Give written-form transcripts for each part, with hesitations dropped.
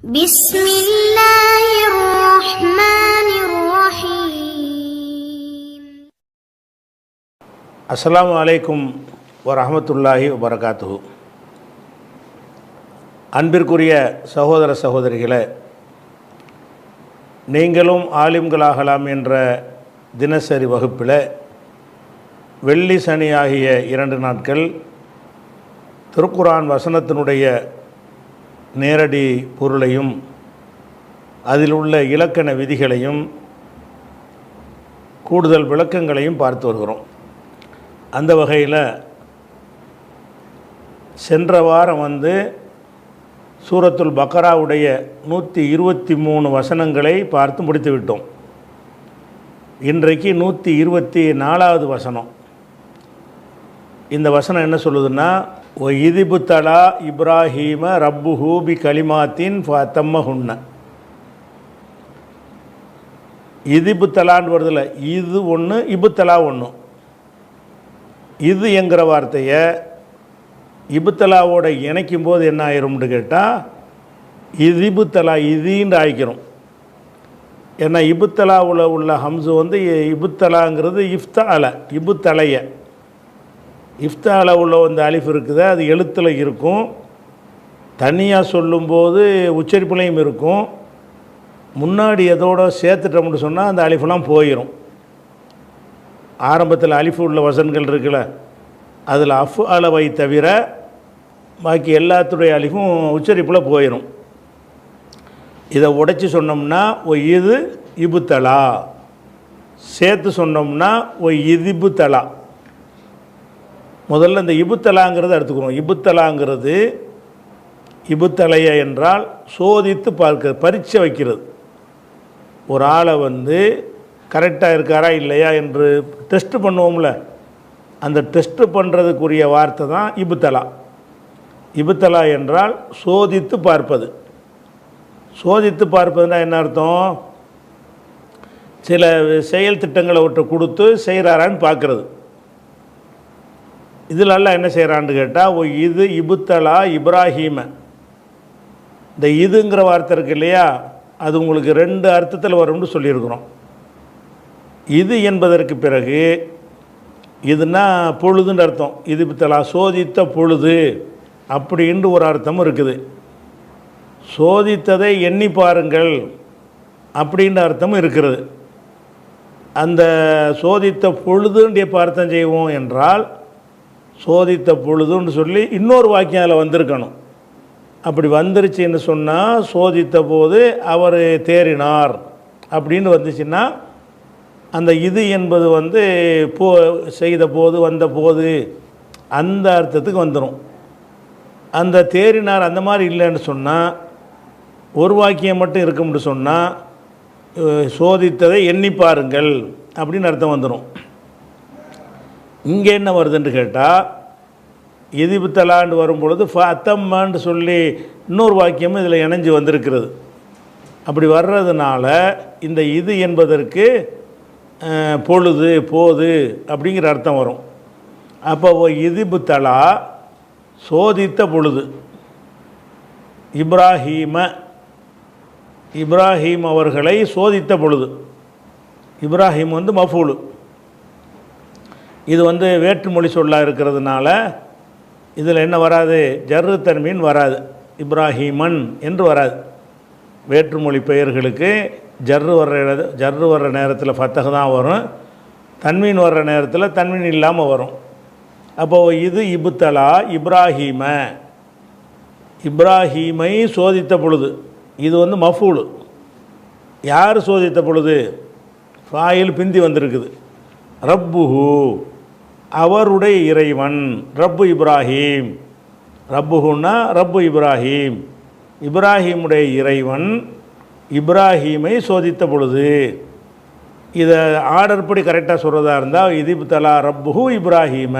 بسم الله الرحمن الرحيم. அஸ்ஸலாமு அலைக்கும் வரஹ்மத்துல்லாஹி வபரகாத்துஹு. அன்பிற்குரிய சகோதர சகோதரிகளே, நீங்களும் ஆலிம்களாகலாம் என்ற தினசரி வகுப்பில் வெள்ளி சனி ஆகிய 2 நாட்கள் திருக்குர்ஆன் வசனத்தினுடைய நேரடி பொருளையும் அதில் உள்ள இலக்கண விதிகளையும் கூடுதல் விளக்கங்களையும் பார்த்து வருகிறோம். அந்த வகையில் சென்ற வாரம் சூரத்துல் பக்கராவுடைய 123 வசனங்களை பார்த்து முடித்து விட்டோம். இன்றைக்கு 124வது வசனம். இந்த வசனம் என்ன சொல்லுதுன்னா, ஒ இதிபுத்தலா இப்ராஹீம ரப்புஹூ பி கலிமாத்தின் ஃபத்தம்மஹுன்ன. இதிபுத்தலான்னு வருதில்ல, இது ஒன்று இபுத்தலா ஒன்று. இது என்கிற வார்த்தையை இபுத்தலாவோட இணைக்கும் போது என்ன ஆயிரும்னு கேட்டால் இதிபுத்தலா இதின்னு ஆயிக்கிறோம். ஏன்னா இபுத்தலாவில் உள்ள ஹம்சு இபுத்தலாங்கிறது இஃப்தால, இபுத்தலைய இஃப்தால உள்ள அலிஃப் இருக்குது, அது எழுத்தில் இருக்கும். தனியாக சொல்லும்போது உச்சரிப்புலையும் இருக்கும். முன்னாடி எதோட சேர்த்துட்டோம்னு சொன்னால் அந்த அலிஃபெலாம் போயிடும். ஆரம்பத்தில் அலிஃபு உள்ள வசன்கள் இருக்குல்ல, அதில் அஃப் அளவை தவிர பாக்கி எல்லாத்துடைய அலிஃபும் உச்சரிப்பில் போயிடும். இதை உடைச்சி சொன்னோம்னா ஒ இது இபுத்தலா, சேர்த்து சொன்னோம்னா ஒ இதிபுத்தலா. முதல்ல இந்த இபுத்தலாங்கிறத எடுத்துக்கிறோம். இபுத்தலாங்கிறது இபுத்தலைய என்றால் சோதித்து பார்க்க, பரீட்சை வைக்கிறது. ஒரு ஆளை கரெக்டாக இருக்காரா இல்லையா என்று டெஸ்ட்டு பண்ணுவோம்ல, அந்த டெஸ்ட்டு பண்ணுறதுக்குரிய வார்த்தை தான் இபுத்தலா. இபுத்தலா என்றால் சோதித்து பார்ப்பது. சோதித்து பார்ப்பதுன்னா என்ன அர்த்தம்? சில செயல் திட்டங்களை ஒன்று கொடுத்து செய்கிறாரான்னு பார்க்குறது. இதில் எல்லாம் என்ன செய்கிறான்னு கேட்டால், இது இபுத்தலா இப்ராஹீம. இந்த இதுங்கிற வார்த்தை இருக்கு இல்லையா, அது உங்களுக்கு 2 அர்த்தத்தில் வரும்னு சொல்லியிருக்கிறோம். இது என்பதற்கு பிறகு இதுனா பொழுதுன்னு அர்த்தம். இதிபுத்தலா சோதித்த பொழுது அப்படின்ட்டு ஒரு அர்த்தமும் இருக்குது. சோதித்ததை எண்ணி பாருங்கள் அப்படின்ற அர்த்தமும் இருக்கிறது. அந்த சோதித்த பொழுதுன்ற அர்த்தம் செய்வோம் என்றால், சோதித்த பொழுதுன்னு சொல்லி இன்னொரு வாக்கியம் அதில் வந்திருக்கணும். அப்படி வந்துருச்சுன்னு சொன்னால், சோதித்த போது அவர் தேறினார் அப்படின்னு வந்துச்சுன்னா, அந்த இது என்பது செய்த போது வந்த போது அந்த அர்த்தத்துக்கு வந்துடும். அந்த தேறினார் அந்த மாதிரி இல்லைன்னு சொன்னால், ஒரு வாக்கியம் மட்டும் இருக்கும்னு சொன்னால், சோதித்ததை எண்ணி பாருங்கள் அப்படின்னு அர்த்தம் வந்துடும். இங்கே என்ன வருதுன்னு கேட்டால், இதிபுத்தலாண்டு வரும்பொழுது ஃபத்தம்மான்னு சொல்லி இன்னொரு வாக்கியமும் இதில் இணைஞ்சு வந்திருக்கிறது. அப்படி வர்றதுனால இந்த இது என்பதற்கு பொழுது போது அப்படிங்கிற அர்த்தம் வரும். அப்போ இதிபுத்தலா சோதித்த பொழுது, இப்ராஹீம் அவர்களை சோதித்த பொழுது. இப்ராஹீம் மஃபூலு. இது வேற்றுமொழி சொல்லாக இருக்கிறதுனால இதில் என்ன வராது? ஜர்ரு தன்மீன் வராது, இப்ராஹீமன் என்று வராது. வேற்றுமொழி பெயர்களுக்கு ஜர்ரு வர்ற நேரத்தில் ஃபத்தஹ் தான் வரும், தன்மீன் வர்ற நேரத்தில் தன்மீன் இல்லாமல் வரும். அப்போது இது இபுத்தலா இப்ராஹீமை சோதித்த பொழுது. இது மஃபூலு. யார் சோதித்த பொழுது? ஃபாயில் பிந்தி வந்திருக்குது. ரப்புஹு அவருடைய இறைவன், ரப்பு இப்ராஹீம். ரப்புஹுன்னா ரப்பு இப்ராஹீம், இப்ராஹீமுடைய இறைவன் இப்ராஹீமை சோதித்த பொழுது. இதை ஆர்டர் படி கரெக்டாக சொல்கிறதா இருந்தால், இதிபுத்தலா ரப்புஹு இப்ராஹீம,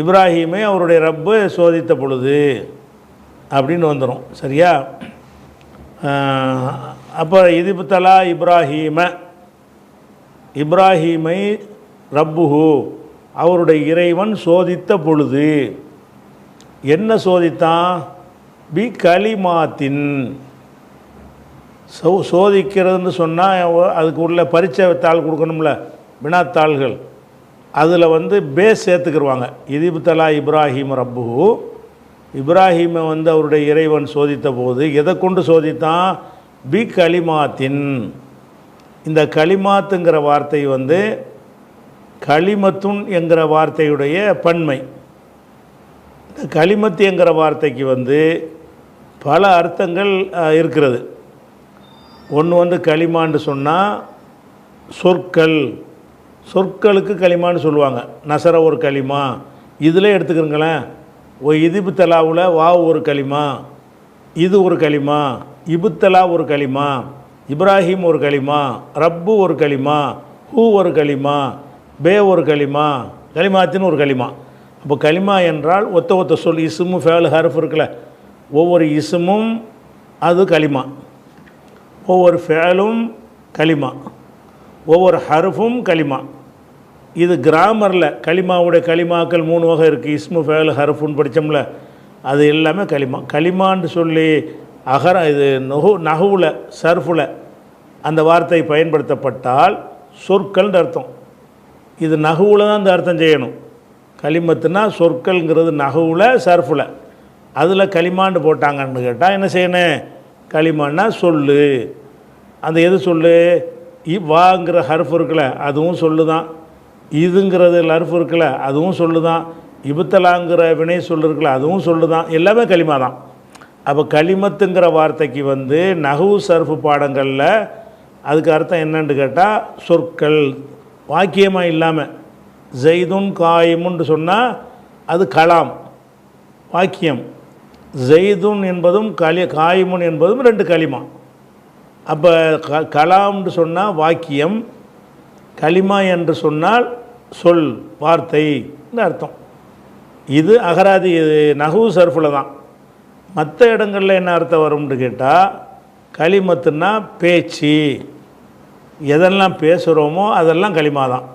இப்ராஹீமை அவருடைய ரப்பு சோதித்த பொழுது அப்படின்னு வந்துடும். சரியா? அப்போ இதிபுத்தலா இப்ராஹீமை ரப்புஹு அவருடைய இறைவன் சோதித்த பொழுது. என்ன சோதித்தான்? பி கலிமாத்தின். சோதிக்கிறதுன்னு சொன்னால் அதுக்கு உள்ள பரீட்சை தாள் கொடுக்கணும்ல, வினாத்தாள்கள். அதில் வந்து பேஸ் சேர்த்துக்கிடுவாங்க. இதிபுத்தலா இப்ராஹிம் ரப்புஹு, இப்ராஹீமை வந்து அவருடைய இறைவன் சோதித்த போது எதை கொண்டு சோதித்தான்? பி கலிமாத்தின். இந்த கலிமாத்துங்கிற வார்த்தை வந்து கலிமத்துன் என்கிற வார்த்தையுடைய பன்மை. இந்த கலிமத்து என்கிற வார்த்தைக்கு வந்து பல அர்த்தங்கள் இருக்கிறது. ஒன்று வந்து கலிமான்னு சொன்னால் சொற்கள், சொற்களுக்கு கலிமான்னு சொல்லுவாங்க. நசர ஒரு கலிமா, இதில் எடுத்துக்கிறங்களேன். இதிபுத்தலாவில் வாவ் ஒரு கலிமா, இது ஒரு கலிமா, இபுத்தலா ஒரு கலிமா, இப்ராஹிம் ஒரு கலிமா, ரப்பு ஒரு கலிமா, ஹூ ஒரு கலிமா, பே ஒரு கலிமா, கலிமாத்தின்னு ஒரு கலிமா. அப்போ கலிமா என்றால் ஒத்த சொல். இசுமு ஃபேல் ஹர்ஃப் இருக்குல்ல, ஒவ்வொரு இசுமும் அது கலிமா, ஒவ்வொரு ஃபேலும் கலிமா, ஒவ்வொரு ஹர்ஃபும் கலிமா. இது கிராமரில் கலிமாவுடைய கலிமாக்கள் 3 வகை இருக்குது. இஸ்மு ஃபேல் ஹர்ஃபுன்னு படித்தோம்ல, அது எல்லாமே கலிமா. கலிமான்னு சொல்லி இது நகுவில் சர்ஃபில் அந்த வார்த்தை பயன்படுத்தப்பட்டால் சொற்கள்னு அர்த்தம். இது நகுவில் தான் இந்த அர்த்தம் செய்யணும். கலிமத்துனா சொற்கள்ங்கிறது நகுவில் சர்ஃபில், அதில் கலிமான்னு போட்டாங்கன்னு கேட்டால் என்ன செய்யணும்? கலிமான்னா சொல்லு. அந்த எது சொல்லு? வாங்கிற ஹர்ஃப் இருக்குல்ல, அதுவும் சொல்லு தான். இதுங்கிறது ஹர்ஃப் இருக்குல்ல, அதுவும் சொல்லு தான். இபுத்தலாங்கிற வினை சொல்லு இருக்குல்ல, அதுவும் சொல்லு தான். எல்லாமே கலிமா தான். அப்போ கலிமத்துங்கிற வார்த்தைக்கு வந்து நஹ்வு சர்ஃபு பாடங்களில் அதுக்கு அர்த்தம் என்னன்னு கேட்டால் சொற்கள், வாக்கியமாக இல்லாமல். ஜெய்துன் காயிமுன்னு சொன்னால் அது கலாம், வாக்கியம். ஜெய்துன் என்பதும் காயிமுன் என்பதும் 2 கலிமா. அப்போ கலாம்னு சொன்னால் வாக்கியம், கலிமா என்று சொன்னால் சொல், வார்த்தைன்னு அர்த்தம். இது அகராதி, இது நஹ்வு சர்ஃபில் தான். மற்ற இடங்களில் என்ன அர்த்தம் வரும்னு கேட்டால் கலிமத்துன்னா பேச்சு, எதெல்லாம் பேசுகிறோமோ அதெல்லாம் கலிமா தான்.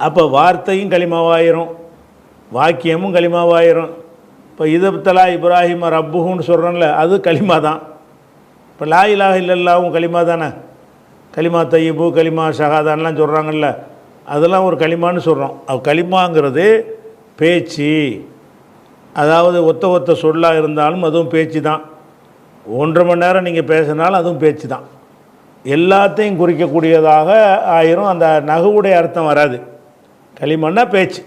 அப்போ வார்த்தையும் கலிமாவாயிரும், வாக்கியமும் கலிமாவாயிரும். இப்போ இதிபுத்தலா இப்ராஹிம் ரப்புஹுன்னு சொல்கிறோம்ல, அது கலிமா தான். இப்போ லா இலாஹ இல்லல்லாஹும் கலிமா தானே. கலிமா தையிபு, கலிமா ஷஹாதான்லாம் சொல்கிறாங்கல்ல, அதெல்லாம் ஒரு கலிமான்னு சொல்கிறோம். கலிமாங்கிறது பேச்சு. அதாவது ஒத்த சொல்லாக இருந்தாலும் அதுவும் பேச்சு தான். 1.5 மணி நேரம் நீங்கள் பேசினாலும் அதுவும் பேச்சு தான். எல்லாத்தையும் குறிக்கக்கூடியதாக ஆயிரும். அந்த நகுவுடைய அர்த்தம் வராது. கலிமான்னா பேச்சு.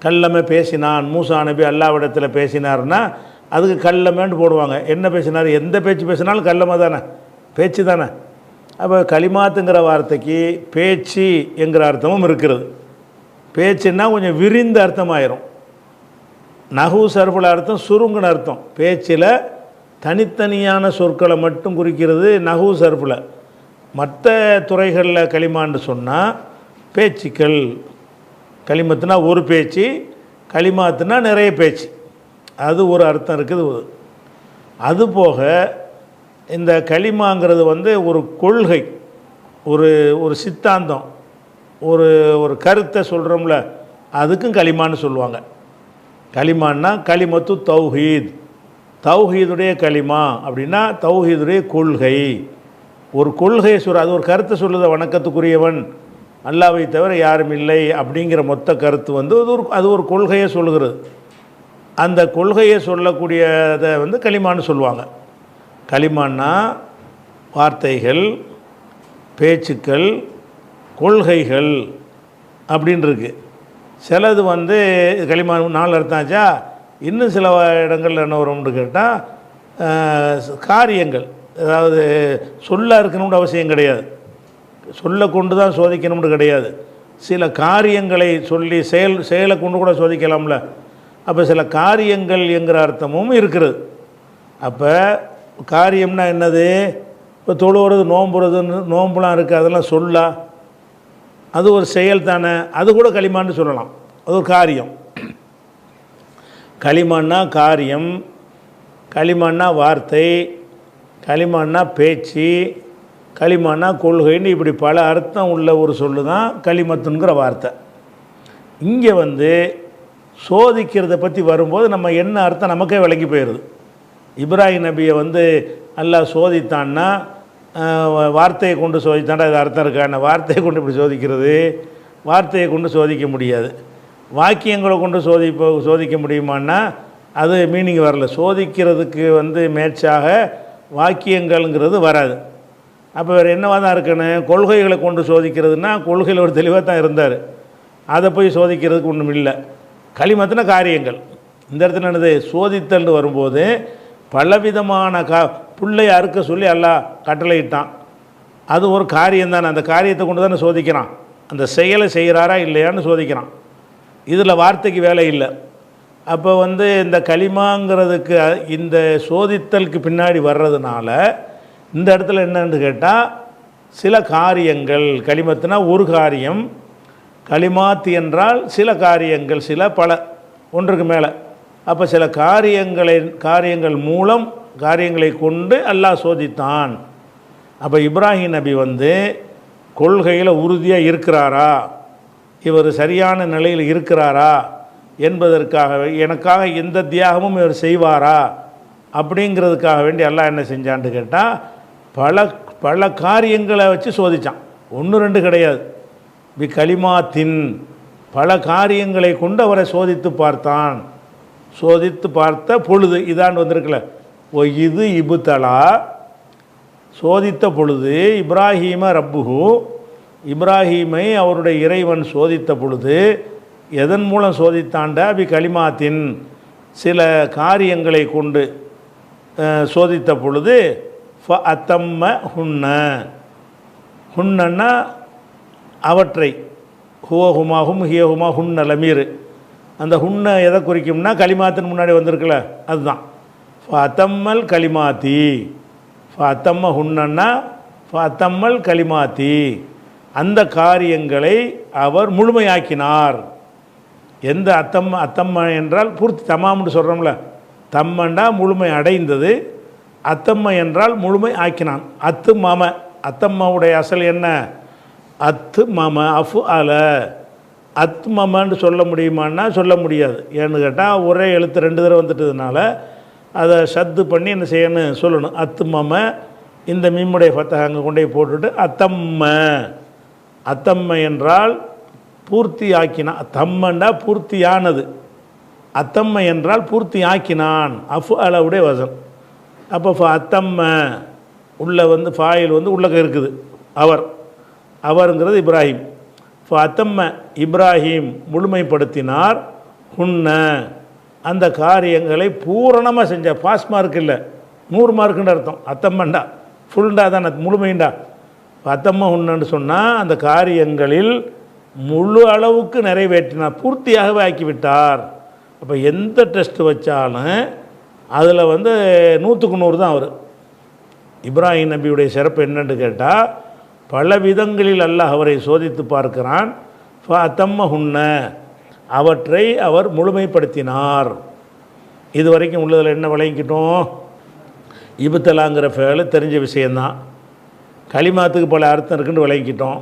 கல்லமை பேசினான், மூசா நபி அல்லாஹ்விடத்தில் பேசினார்னா அதுக்கு கல்லமேன்னு போடுவாங்க. என்ன பேசினார்? எந்த பேச்சு பேசினாலும் கல்லமை தானே, பேச்சு தானே. அப்போ கலிமாத்துங்கிற வார்த்தைக்கு பேச்சு என்கிற அர்த்தமும் இருக்கிறது. பேச்சுன்னா கொஞ்சம் விரிந்த அர்த்தமாயிரும். நஹ்வு சர்ஃபில் அர்த்தம் சுருங்குன அர்த்தம். பேச்சில் தனித்தனியான சொற்களை மட்டும் குறிக்கிறது நஹ்வு சர்ஃபில். மற்ற துறைகளில் கலிமான்னு சொன்னால் பேச்சுக்கள். கலிமத்துனா ஒரு பேச்சு, கலிமாத்துனா நிறைய பேச்சு. அது ஒரு அர்த்தம் இருக்குது. அதுபோக இந்த கலிமாங்கிறது வந்து ஒரு கொள்கை, ஒரு சித்தாந்தம், ஒரு கருத்தை சொல்கிறோம்ல, அதுக்கும் கலிமான்னு சொல்லுவாங்க. கலிமான்னா கலிமத்து தௌஹீத், தௌஹீதுடைய கலிமா அப்படின்னா தௌஹீதுடைய கொள்கை. ஒரு கொள்கையை அது ஒரு கருத்தை சொல்லுத, வணக்கத்துக்குரியவன் அல்லாஹ்வை தவிர யாரும் இல்லை அப்படிங்கிற மொத்த கருத்து வந்து அது ஒரு கொள்கையை சொல்லுகிறது. அந்த கொள்கையை சொல்லக்கூடியதை வந்து கலிமான்னு சொல்லுவாங்க. கலிமான்னா வார்த்தைகள், பேச்சுக்கள், கொள்கைகள் அப்படின்னு இருக்குது. சிலது வந்து கலிமா 4 அர்த்தம் ஆச்சா. இன்னும் சில இடங்களில் என்ன வரும்னு கேட்டால் காரியங்கள். அதாவது சொல்ல இருக்கணும்னு அவசியம் கிடையாது, சொல்ல கொண்டு தான் சோதிக்கணும்னு கிடையாது. சில காரியங்களை சொல்லி செயலை கொண்டு கூட சோதிக்கலாம்ல. அப்போ சில காரியங்கள் என்கிற அர்த்தமும் இருக்கிறது. அப்போ காரியம்னா என்னது? இப்போ தொழுவுறது, நோம்புலாம் இருக்குது, அதெல்லாம் சொல்லா, அது ஒரு செயல் தானே. அது கூட கலிமான்னு சொல்லலாம், அது ஒரு காரியம். கலிமான்னா காரியம், கலிமான்னா வார்த்தை, கலிமான்னா பேச்சு, கலிமான்னா கொள்கைன்னு இப்படி பல அர்த்தம் உள்ள ஒரு சொல்லு தான் கலிமத்துங்கிற வார்த்தை. இங்கே வந்து சோதிக்கிறத பற்றி வரும்போது நம்ம என்ன அர்த்தம் நமக்கே விளங்கி போயிடுது. இப்ராஹிம் நபியை வந்து அல்லாஹ் சோதித்தான்னா வார்த்தையை கொண்டு சோதித்தாண்டா இது அர்த்தம் இருக்கான? வார்த்தையை கொண்டு இப்படி சோதிக்கிறது, வார்த்தையை கொண்டு சோதிக்க முடியாது. வாக்கியங்களை கொண்டு சோதிக்க முடியுமான்னா அது மீனிங் வரல. சோதிக்கிறதுக்கு வந்து மேட்சாக வாக்கியங்கள்ங்கிறது வராது. அப்போ வேறு என்னவாக தான் இருக்கணும்? கொள்கைகளை கொண்டு சோதிக்கிறதுனா கொள்கையில் ஒரு தெளிவாக தான் இருந்தார், அதை போய் சோதிக்கிறதுக்கு ஒன்றும் இல்லை. களிமத்தின காரியங்கள் இந்த இடத்துல என்னது சோதித்தல்னு வரும்போது பலவிதமான புள்ளை அறுக்க சொல்லி எல்லாம் கட்டளையிட்டான். அது ஒரு காரியம்தானே, அந்த காரியத்தை கொண்டு தானே சோதிக்கிறான். அந்த செயலை செய்கிறாரா இல்லையான்னு சோதிக்கிறான். இதில் வார்த்தைக்கு வேலை இல்லை. அப்போ வந்து இந்த களிமாங்கிறதுக்கு இந்த சோதித்தலுக்கு பின்னாடி வர்றதுனால இந்த இடத்துல என்னன்னு கேட்டால் சில காரியங்கள், களிமத்துனா ஒரு காரியம், களிமாத்து என்றால் சில காரியங்கள், சில பல ஒன்றுக்கு மேலே. அப்போ சில காரியங்கள் மூலம் காரியங்களை கொண்டு அல்லாஹ் சோதித்தான். அப்போ இப்ராஹிம் நபி வந்து கொள்கையில் உறுதியாக இருக்கிறாரா, இவர் சரியான நிலையில் இருக்கிறாரா என்பதற்காக, எனக்காக எந்த தியாகமும் இவர் செய்வாரா அப்படிங்கிறதுக்காக வேண்டி அல்லாஹ் என்ன செஞ்சான்னு கேட்டால் பல காரியங்களை வச்சு சோதித்தான். ஒன்று ரெண்டு கிடையாது. களிமாத்தின் பல காரியங்களை கொண்டு அவரை சோதித்து பார்த்தான். சோதித்து பார்த்த பொழுது இதான் வந்திருக்கல, இது இபுத்தலா சோதித்த பொழுது இப்ராஹீம ரப்புஹு, இப்ராஹீமை அவருடைய இறைவன் சோதித்த பொழுது எதன் மூலம் சோதித்தாண்டா களிமாத்தின் சில காரியங்களை கொண்டு சோதித்த பொழுது அத்தம்ம ஹுன்னா அவற்றை ஹுவஹுமாஹும் ஹியஹுமா ஹுன்ன லமீர், அந்த ஹுன்னை எதை குறிக்கும்னா களிமாத்தின் முன்னாடி வந்திருக்குல்ல அதுதான். அத்தம்மல் களிமாத்தி, அத்தம்ம ஹுன்னா அத்தம்மல் களிமாத்தி, அந்த காரியங்களை அவர் முழுமையாக்கினார். எந்த அத்தம்ம என்றால் பூர்த்தி, தமாம்னு சொல்கிறோம்ல, தம்மண்டா முழுமை அடைந்தது, அத்தம்ம என்றால் முழுமை ஆக்கினான். அத்து மம, அத்தம்மாவுடைய அசல் என்ன? அத்து மம அஃபு அல. அத்து மமன்னு சொல்ல முடியுமான்னா சொல்ல முடியாது. ஏன்னு கேட்டால் ஒரே எழுத்து ரெண்டு தடவை வந்துட்டதுனால அதை சத்து பண்ணி என்ன செய்யணும் சொல்லணும். அத்து மம, இந்த மீமுடைய ஃபத்தஹ் அங்கே கொண்டே போட்டுட்டு அத்தம்ம. அத்தம்ம என்றால் பூர்த்தி ஆக்கினான். தம்மண்டா பூர்த்தியானது, அத்தம்ம என்றால் பூர்த்தி ஆக்கினான். அஃபு அலவுடைய வசம். அப்போ அத்தம்ம உள்ள வந்து ஃபாயில் வந்து உள்ளக்க இருக்குது, அவருங்கிறது இப்ராஹிம். அத்தம்ம இப்ராஹிம் முழுமைப்படுத்தினார். ஹுன்ன அந்த காரியங்களை பூரணமாக செஞ்ச. பாஸ் மார்க் இல்லை, 100 மார்க்குன்ற அர்த்தம். அத்தம்மண்டா ஃபுல்ண்டா தானே, முழுமைண்டா. அத்தம்ம ஹுன்னு சொன்னால் அந்த காரியங்களில் முழு அளவுக்கு நிறைவேற்றினார், பூர்த்தியாகவே ஆக்கிவிட்டார். அப்போ எந்த டெஸ்ட் வச்சாலும் அதில் வந்து 100க்கு 100 தான் அவர். இப்ராஹிம் நபியுடைய சிறப்பு என்னென்னு கேட்டால் பல விதங்களில் அல்லாஹ் அவரை சோதித்து பார்க்கிறான். அத்தம்ம ஹுன்ன அவற்றை அவர் முழுமைப்படுத்தினார். இது வரைக்கும் உள்ளதில் என்ன விளங்கிக்கிட்டோம்? இபுத்தலாங்கிற ஃபேலு தெரிஞ்ச விஷயந்தான். களிமாத்துக்கு பல அர்த்தம் இருக்குன்னு விளங்கிக்கிட்டோம்.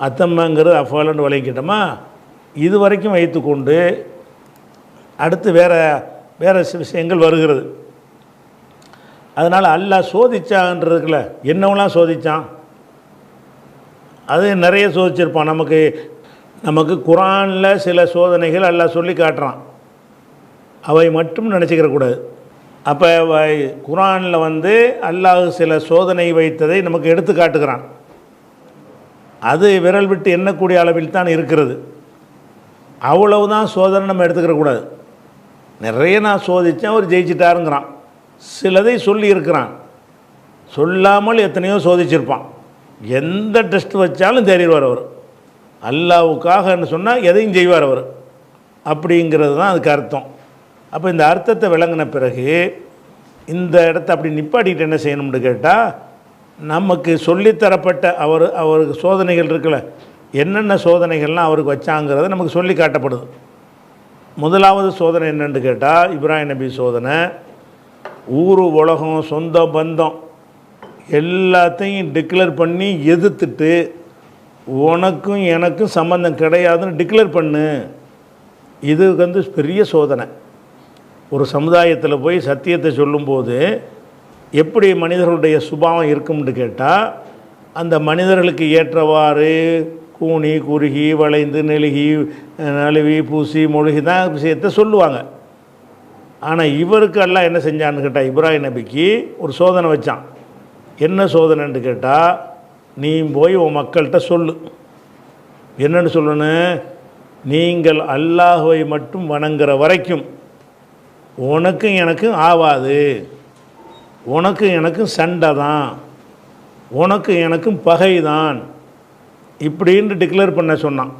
அத்தம்மங்கிறது அஃபாலன்னு விளங்கிக்கிட்டோமா? இது வரைக்கும் வைத்துக்கொண்டு அடுத்து வேறு விஷயங்கள் வருகிறது. அதனால் அல்லாஹ் சோதிச்சான்றதுக்குல என்னவெல்லாம் சோதித்தான், அது நிறைய சோதிச்சிருப்பான். நமக்கு குரானில் சில சோதனைகள் அல்லாஹ் சொல்லி காட்டுறான், அவை மட்டும் நினச்சிக்கிற கூடாது. அப்போ குரானில் வந்து அல்லாஹ் சில சோதனை வைத்ததை நமக்கு எடுத்து காட்டுகிறான். அது விரல் விட்டு எண்ணக்கூடிய அளவில் தான் இருக்கிறது. அவ்வளவுதான் சோதனை நம்ம எடுத்துக்கிற கூடாது. நிறைய நான் சோதித்தேன், அவர் ஜெயிச்சிட்டாருங்கிறான். சிலதை சொல்லி இருக்கிறான், சொல்லாமல் எத்தனையோ சோதிச்சிருப்பான். எந்த டெஸ்ட் வச்சாலும் தெரிவார் அவர். அல்லாவுக்காகன்னு சொன்னால் எதையும் செய்வார் அவர். அப்படிங்கிறது தான் அதுக்கு அர்த்தம். அப்போ இந்த அர்த்தத்தை விளங்கின பிறகு இந்த இடத்த அப்படி நிப்பாட்டிட்டு என்ன செய்யணும்னு கேட்டால், நமக்கு சொல்லித்தரப்பட்ட அவருக்கு சோதனைகள் இருக்குல்ல, என்னென்ன சோதனைகள்லாம் அவருக்கு வச்சாங்கிறத நமக்கு சொல்லி காட்டப்படுது. முதலாவது சோதனை என்னென்னு கேட்டால் இப்ராஹிம் நபி சோதனை. ஊர் உலகம் சொந்த பந்தம் எல்லாத்தையும் டிக்ளேர் பண்ணி எதிர்த்துட்டு உனக்கும் எனக்கும் சம்பந்தம் கிடையாதுன்னு டிக்ளேர் பண்ணு. இது வந்து பெரிய சோதனை. ஒரு சமுதாயத்தில் போய் சத்தியத்தை சொல்லும்போது எப்படி மனிதர்களுடைய சுபாவம் இருக்கும்னு கேட்டால், அந்த மனிதர்களுக்கு ஏற்றவாறு கூனி குறுகி வளைந்து நெழுகி நழுவி பூசி மொழிகி தான் விஷயத்தை சொல்லுவாங்க. ஆனால் இவருக்கு எல்லாம் என்ன செஞ்சான்னு கேட்டால், இப்ராஹிம் நபிக்கு ஒரு சோதனை வச்சான். என்ன சோதனைன்னு கேட்டால், நீ போய் உன் மக்கள்கிட்ட சொல்லு. என்னன்னு சொல்லணும்? நீங்கள் அல்லாஹ்வை மட்டும் வணங்குற வரைக்கும் உனக்கும் எனக்கும் ஆவாது, உனக்கும் எனக்கும் சண்டை தான், உனக்கும் எனக்கும் பகை தான் இப்படின்னு டிக்ளேர் பண்ண சொன்னான்.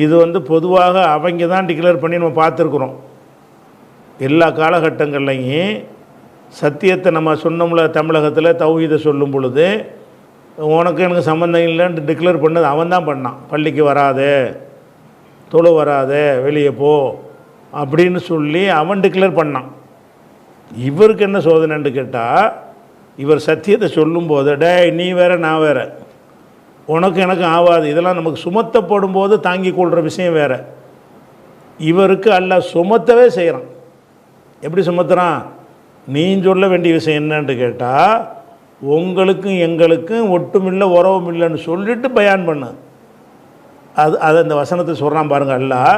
இது வந்து பொதுவாக அவங்க தான் டிக்ளேர் பண்ணி நம்ம பார்த்துருக்குறோம். எல்லா காலகட்டங்கள்லையும் சத்தியத்தை நம்ம சொன்னோம்ல, தமிழகத்தில் தௌஹீதை சொல்லும் பொழுது உனக்கு எனக்கு சம்மந்தம் இல்லைன்னு டிக்ளேர் பண்ணது அவன் தான் பண்ணான். பள்ளிக்கு வராதே, தொழு வராதே, வெளியே போ அப்படின்னு சொல்லி அவன் டிக்ளேர் பண்ணான். இவருக்கு என்ன சோதனைன்னு கேட்டால், இவர் சத்தியத்தை சொல்லும்போது டே நீ வேற நான் வேற, உனக்கு எனக்கு ஆகாது, இதெல்லாம் நமக்கு சுமத்தப்படும் போது தாங்கி கொள்கிற விஷயம் வேறு. இவருக்கு அல்லாஹ் சுமத்தவே செய்கிறான். எப்படி சுமத்துறான்? நீ சொல்ல வேண்டிய விஷயம் என்னன்னு கேட்டால், உங்களுக்கும் எங்களுக்கும் ஒட்டுமில்லை உறவும் இல்லைன்னு சொல்லிட்டு பயான் பண்ணு. அது அந்த வசனத்தை சொல்கிறான் பாருங்க. அல்லாஹ்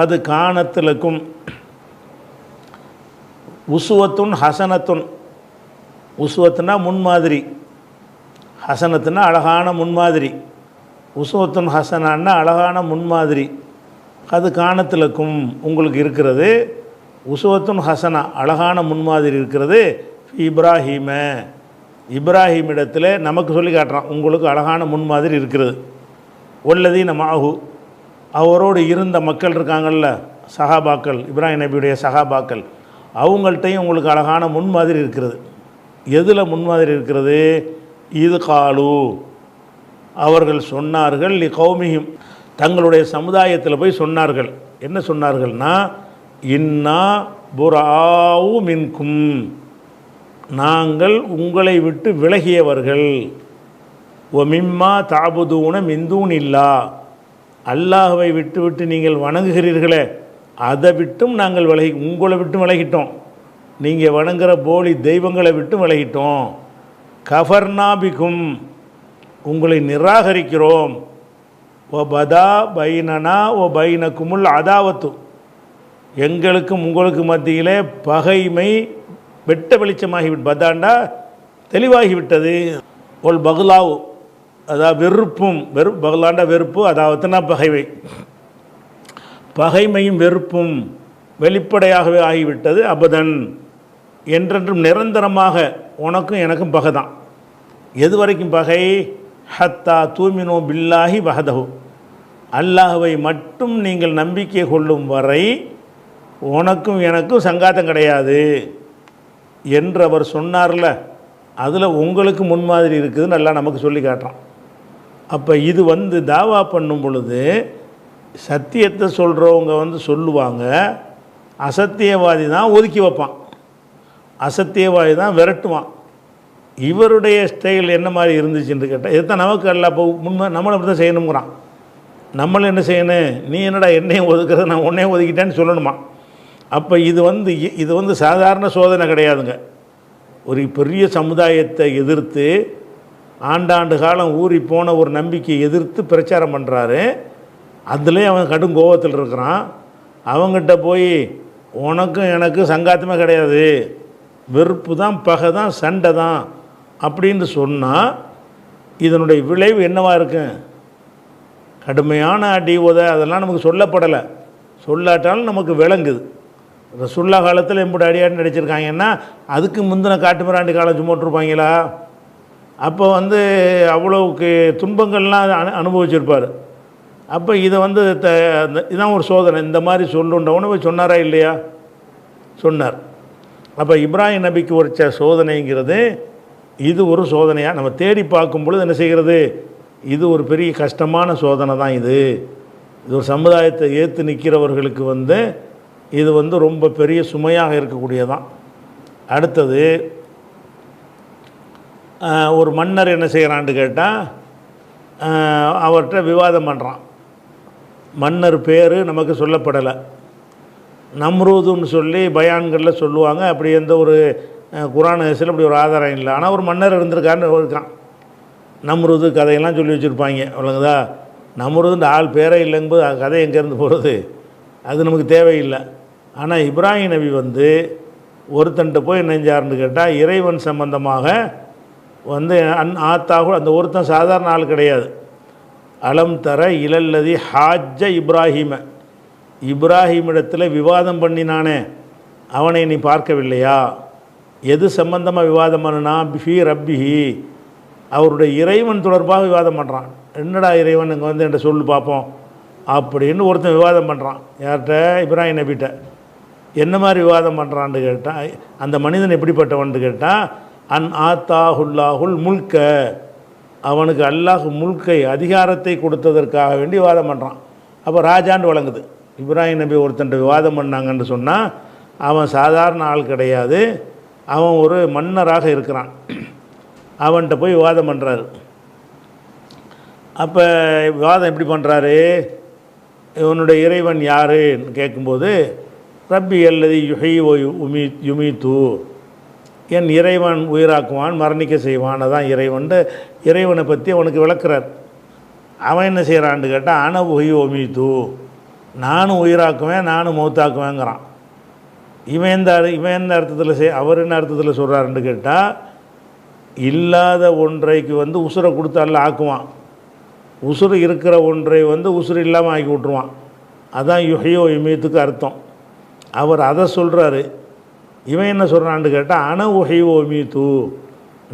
அது காணத்திலக்கும் உசுவத்துன் ஹசனத்துன், உசுவத்துனா முன்மாதிரி, ஹசனத்துனா அழகான முன்மாதிரி, உசுவத்துன் ஹசனான்னா அழகான முன்மாதிரி. அது காணத்திலக்கும் உங்களுக்கு இருக்கிறது, உசுவத்துன் ஹசனா அழகான முன்மாதிரி இருக்கிறது இப்ராஹீம, இப்ராஹிமிடத்தில் நமக்கு சொல்லி காட்டுறான் உங்களுக்கு அழகான முன்மாதிரி இருக்கிறது. ஒல்லதீன மாஹு, அவரோடு இருந்த மக்கள் இருக்காங்கள்ல, சஹாபாக்கள், இப்ராஹிம் நபியுடைய சஹாபாக்கள், அவங்கள்ட்டையும் உங்களுக்கு அழகான முன்மாதிரி இருக்கிறது. எதில் முன்மாதிரி இருக்கிறது? இது காலு, அவர்கள் சொன்னார்கள், கௌமியும் தங்களுடைய சமுதாயத்தில் போய் சொன்னார்கள். என்ன சொன்னார்கள்னா, இன்னா புராவு மின்கும், நாங்கள் உங்களை விட்டு விலகியவர்கள், ஒ மிம்மா தாபுதூன மிந்தூன் இல்லா, அல்லாஹ்வை விட்டு விட்டு நீங்கள் வணங்குகிறீர்களே அதை விட்டும் நாங்கள் உங்களை விட்டும் விலகிட்டோம், நீங்கள் வணங்குகிற போலி தெய்வங்களை விட்டும் விலகிட்டோம். கஃபர்னாபிக்கும், உங்களை நிராகரிக்கிறோம். ஓ பதா பைனனா ஓ பைனக்குமுல் அதாவத்து, எங்களுக்கும் உங்களுக்கு மத்தியிலே பகைமை வெட்ட வெளிச்சமாகிவிட்டு, பதாண்டா தெளிவாகிவிட்டது. ஒல் பகுலாவு, அதாவது வெறுப்பும், பகுலாண்டா வெறுப்பு, அதாவதுனா பகைமை, பகைமையும் வெறுப்பும் வெளிப்படையாகவே ஆகிவிட்டது. அபதன், என்றென்றும் நிரந்தரமாக உனக்கும் எனக்கும் பகை தான். எது வரைக்கும் பகை? ஹத்தா தூமினோ பில்லாஹி வஹதஹு, அல்லாஹ்வை மட்டும் நீங்கள் நம்பிக்கை கொள்ளும் வரை உனக்கும் எனக்கும் சங்காத்தம் கிடையாது என்று அவர் சொன்னார்ல, அதில் உங்களுக்கு முன்மாதிரி இருக்குதுன்னு நல்லா நமக்கு சொல்லி காட்டுறான். அப்போ இது வந்து தாவா பண்ணும் பொழுது சத்தியத்தை சொல்கிறவங்க சொல்லுவாங்க, அசத்தியவாதி தான் ஒதுக்கி வைப்பான், அசத்தியவாதி தான் விரட்டுவான். இவருடைய ஸ்டைல் என்ன மாதிரி இருந்துச்சுன்னு கேட்டால், இதுதான் நமக்கு எல்லாம் இப்போ நம்மளை அப்படி தான் செய்யணுங்கிறான். நம்மளும் என்ன செய்யணும்? நீ என்னடா என்னையும் ஒதுக்குறது, நான் உன்னையும் ஒதுக்கிட்டேன்னு சொல்லணுமா? அப்போ இது சாதாரண சோதனை கிடையாதுங்க. ஒரு பெரிய சமுதாயத்தை எதிர்த்து ஆண்டாண்டு காலம் ஊறி போன ஒரு நம்பிக்கையை எதிர்த்து பிரச்சாரம் பண்ணுறாரு. அதுலேயும் அவன் கடும் கோபத்தில் இருக்கிறான். அவங்ககிட்ட போய் உனக்கும் எனக்கும் சங்காத்தமே கிடையாது, வெறுப்பு தான், பகை தான், சண்டை தான் அப்படின்னு சொன்னால் இதனுடைய விளைவு என்னவாக இருக்கும்? கடுமையான அடி உத அதெல்லாம் நமக்கு சொல்லப்படலை, சொல்லாட்டாலும் நமக்கு விளங்குது. ரசூல்லா காலத்தில் எப்படி அடியாடி நடிச்சிருக்காங்கன்னா, அதுக்கு முந்தின காட்டு மிராண்டி காலம் சும்மா விட்டுருப்பாங்களா? அப்போ அவ்வளவுக்கு துன்பங்கள்லாம் அனுபவிச்சிருப்பார். அப்போ இதை இதான் ஒரு சோதனை. இந்த மாதிரி சொல்லுண்டவனு போய் சொன்னாரா இல்லையா? சொன்னார். அப்போ இப்ராஹிம் நபிக்கு ஒரு சோதனைங்கிறது இது ஒரு சோதனையாக நம்ம தேடி பார்க்கும் பொழுது என்ன செய்கிறது? இது ஒரு பெரிய கஷ்டமான சோதனை தான். இது ஒரு சமுதாயத்தை ஏற்று நிற்கிறவர்களுக்கு இது ரொம்ப பெரிய சுமையாக இருக்கக்கூடியதான். அடுத்தது, ஒரு மன்னர் என்ன செய்கிறான்னு கேட்டால், அவர்கிட்ட விவாதம் பண்ணுறான். மன்னர் பேர் நமக்கு சொல்லப்படலை. நம்ரூதுன்னு சொல்லி பயான்களில் சொல்லுவாங்க. அப்படி எந்த ஒரு குரான் ஹதீஸில் அப்படி ஒரு ஆதாரம் இல்லை. ஆனால் ஒரு மன்னர் இருந்திருக்காருன்னு இருக்கான். நம்ரூது கதையெல்லாம் சொல்லி வச்சுருப்பாங்க. அவ்வளோங்கதா. நம்ரூதுன்ற ஆள் பேரே இல்லைங்கும்போது கதை எங்கேருந்து போகிறது, அது நமக்கு தேவையில்லை. ஆனால் இப்ராஹிம் நபி வந்து ஒருத்தன்ட்ட போய் நெஞ்சார்னு கேட்டால் இறைவன் சம்பந்தமாக வந்து ஆத்தாகும். அந்த ஒருத்தன் சாதாரண ஆள் கிடையாது. அலம் தர இலல்லதி ஹாஜ்ஜ இப்ராஹிம, இப்ராஹிமிடத்தில் விவாதம் பண்ணினானே அவனை நீ பார்க்கவில்லையா? எது சம்பந்தமாக விவாதம் பண்ணுனா? ஃபி ரப்பிஹி, அவருடைய இறைவன் தொடர்பாக விவாதம் பண்ணுறான். என்னடா இறைவன் இங்கே வந்து என்கிட்ட சொல்லு பார்ப்போம் அப்படின்னு ஒருத்தன் விவாதம் பண்ணுறான். யார்கிட்ட? இப்ராஹிம் நபிட்ட. என்ன மாதிரி விவாதம் பண்ணுறான்னு கேட்டால், அந்த மனிதன் எப்படிப்பட்டவன் கேட்டால், அன் ஆத்தாஹுல்லாஹுல் முல்க, அவனுக்கு அல்லாஹ் முல்கை அதிகாரத்தை கொடுத்ததற்காக வேண்டி விவாதம் பண்ணுறான். அப்போ ராஜான்னு வழங்குது. இப்ராஹிம் நபி ஒருத்தன்ட்ட விவாதம் பண்ணாங்கன்னு சொன்னால் அவன் சாதாரண ஆள் கிடையாது, அவன் ஒரு மன்னராக இருக்கிறான். அவன்கிட்ட போய் விவாதம் பண்ணுறாரு. அப்போ விவாதம் எப்படி பண்ணுறாரு? இவனுடைய இறைவன் யாருன்னு கேட்கும்போது, ரப்பி அல்லது யுஹி ஓ யுமீத்து, என் இறைவன் உயிராக்குவான் மரணிக்க செய்வான், அதான் இறைவன். இறைவனை பற்றி அவனுக்கு விளக்குறார். அவன் என்ன செய்கிறான்னு கேட்டால், அன உஹி ஒமீத்து, நானும் உயிராக்குவேன் நானும் மௌத்தாக்குவேங்கிறான். இவன் எந்த அர்த்தத்தில் அவர் என்ன அர்த்தத்தில் சொல்கிறாருன்னு கேட்டால், இல்லாத ஒன்றைக்கு வந்து உசுரை கொடுத்து அல்ல ஆக்குவான், உசுறு இருக்கிற ஒன்றை வந்து உசுறு இல்லாமல் ஆக்கி விட்ருவான். அதான் யுஹியோ யுமீத்துக்கு அர்த்தம். அவர் அதை சொல்கிறாரு. இவன் என்ன சொல்கிறான்னு கேட்டால், அன உஹியோ யுமீத்து,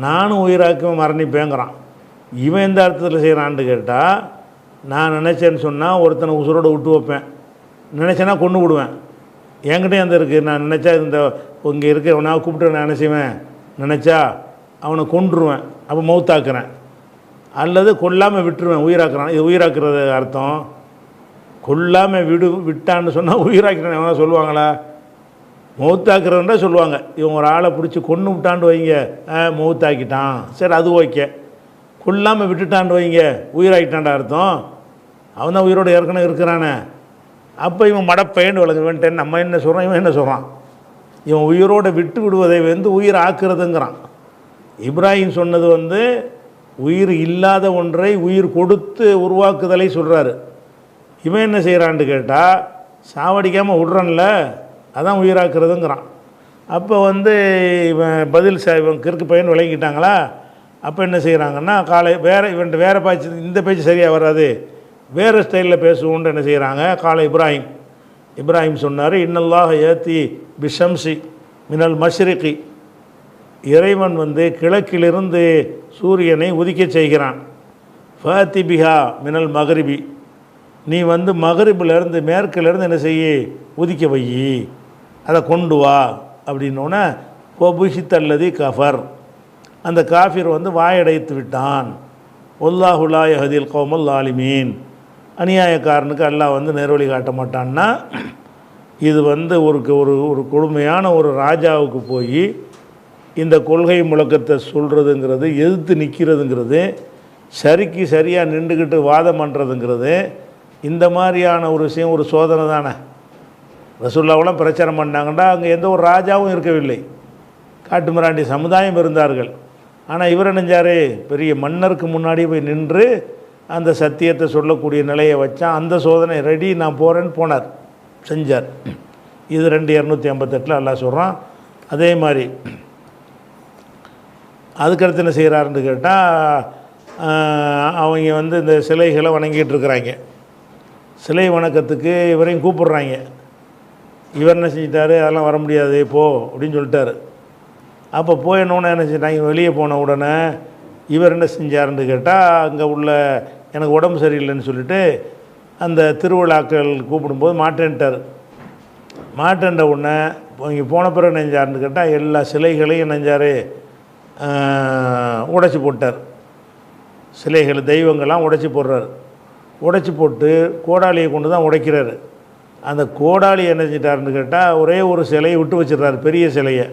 நானும் உயிராக்குவேன் மரணிப்பேங்கிறான். இவன் எந்த அர்த்தத்தில் செய்கிறான்னு கேட்டால், நான் நினச்சேன்னு சொன்னால் ஒருத்தனை உசுரோட விட்டு வைப்பேன், நினச்சேன்னா கொண்டு விடுவேன். என்கிட்டே அந்த இருக்குது. நான் நினச்சா இந்த இங்கே இருக்கிறவனா கூப்பிட்டு நான் என்ன செய்வேன், நினச்சா அவனை கொன்றுருவேன், அப்போ மௌத்தாக்குறேன். அல்லது கொல்லாமல் விட்டுருவேன், உயிராக்குறான். இது உயிராக்குறது அர்த்தம். கொல்லாமல் விட்டான்னு சொன்னால் உயிராக்கிறேன் எவனா சொல்லுவாங்களா? மௌத்தாக்குறதுன்றா சொல்லுவாங்க. இவங்க ஒரு ஆளை பிடிச்சி கொன்று விட்டான்னு வைங்க, மௌத்தாக்கிட்டான், சரி அது ஓகே. கொல்லாமல் விட்டுட்டான்னு வைங்க, உயிராக்கிட்டான்டா அர்த்தம். அவன் தான் உயிரோடு ஏற்கனவே இருக்கிறானே. அப்போ இவன் மடப்பையன்னு வழங்குவேன்ட்டேன். நம்ம என்ன சொல்கிறான், இவன் என்ன சொல்கிறான்? இவன் உயிரோடு விட்டு விடுவதை வந்து உயிர் ஆக்குறதுங்கிறான். இப்ராஹிம் சொன்னது வந்து உயிர் இல்லாத ஒன்றை உயிர் கொடுத்து உருவாக்குதலை சொல்கிறாரு. இவன் என்ன செய்கிறான்னு கேட்டால், சாவடிக்காமல் விட்றான்ல, அதான் உயிராக்குறதுங்கிறான். அப்போ வந்து இவன் பதில் இவன் கிறுக்கு பையன் விளங்கிட்டாங்களா? அப்போ என்ன செய்கிறாங்கன்னா, இவன்ட்டு வேறு பேச்சு, இந்த பேச்சு சரியாக வராது, வேறு ஸ்டைலில் பேசுவோன்ட்டு என்ன செய்கிறாங்க, இப்ராஹிம் சொன்னார், இன்னல்லாஹ் ஏத்தி பிஷம்சி மினல் மஷ்ரிகி, இறைவன் வந்து கிழக்கிலிருந்து சூரியனை உதிக்க செய்கிறான். ஃபத்தி பிஹா மினல் மகரிபி, நீ வந்து மகரிபிலேருந்து மேற்கிலேருந்து என்ன செய்ய, உதிக்க வை, அதை கொண்டு வா அப்படின்னோடனே, ஒபுஷித்தல்லதி கஃபர், அந்த காஃபிர் வந்து வாயடைத்து விட்டான். ஒல்லாஹுலா யஹதில் கௌமல் ஆலிமீன், அநியாயக்காரனுக்கு அல்லாஹ் வந்து நேர்வழி காட்ட மாட்டான்னா, இது வந்து ஒரு கொடுமையான ஒரு ராஜாவுக்கு போய் இந்த கொள்கை முழக்கத்தை சொல்கிறதுங்கிறது, எதிர்த்து நிற்கிறதுங்கிறது, சரிக்கு சரியாக நின்றுக்கிட்டு வாதம் பண்ணுறதுங்கிறது, இந்த மாதிரியான ஒரு விஷயம் ஒரு சோதனை தானே. ரசூலுல்லாஹ்லாம் பிரச்சாரம் பண்ணாங்கன்னா அங்கே எந்த ஒரு ராஜாவும் இருக்கவில்லை, காட்டு மிராண்டி சமுதாயம் இருந்தார்கள். ஆனால் இவர் நினைஞ்சார், பெரிய மன்னருக்கு முன்னாடி போய் நின்று அந்த சத்தியத்தை சொல்லக்கூடிய நிலையை வச்சான். அந்த சோதனை ரெடி, நான் போகிறேன்னு போனார், செஞ்சார். இது 2:258 அல்லாஹ் சொல்கிறான். அதே மாதிரி அதுக்கடுத்து என்ன செய்கிறாருன்னு கேட்டால், அவங்க வந்து இந்த சிலைகளை வணங்கிட்டு இருக்கிறாங்க. சிலை வணக்கத்துக்கு இவரையும் கூப்பிட்றாங்க. இவர் என்ன செஞ்சிட்டாரு, அதெல்லாம் வர முடியாது போ அப்படின்னு சொல்லிட்டாரு. அப்போ போயிடணுன்னு என்ன செஞ்சிட்டாங்க, வெளியே போன உடனே இவர் என்ன செஞ்சாருன்னு கேட்டால், அங்கே உள்ள எனக்கு உடம்பு சரியில்லைன்னு சொல்லிட்டு அந்த திருவிழாக்கள் கூப்பிடும்போது மாட்டேன்ட்டார். மாட்டேன்ற உடனே இங்கே போன பிறகு நெஞ்சாருன்னு கேட்டால், எல்லா சிலைகளையும் நெஞ்சார் உடைச்சி போட்டார். சிலைகள் தெய்வங்கள்லாம் உடைச்சி போடுறார். உடைச்சி போட்டு கோடாலியை கொண்டு தான் உடைக்கிறார். அந்த கோடாலி என்ன செஞ்சிட்டாருன்னு கேட்டால், ஒரே ஒரு சிலையை விட்டு வச்சிடுறாரு, பெரிய சிலையை.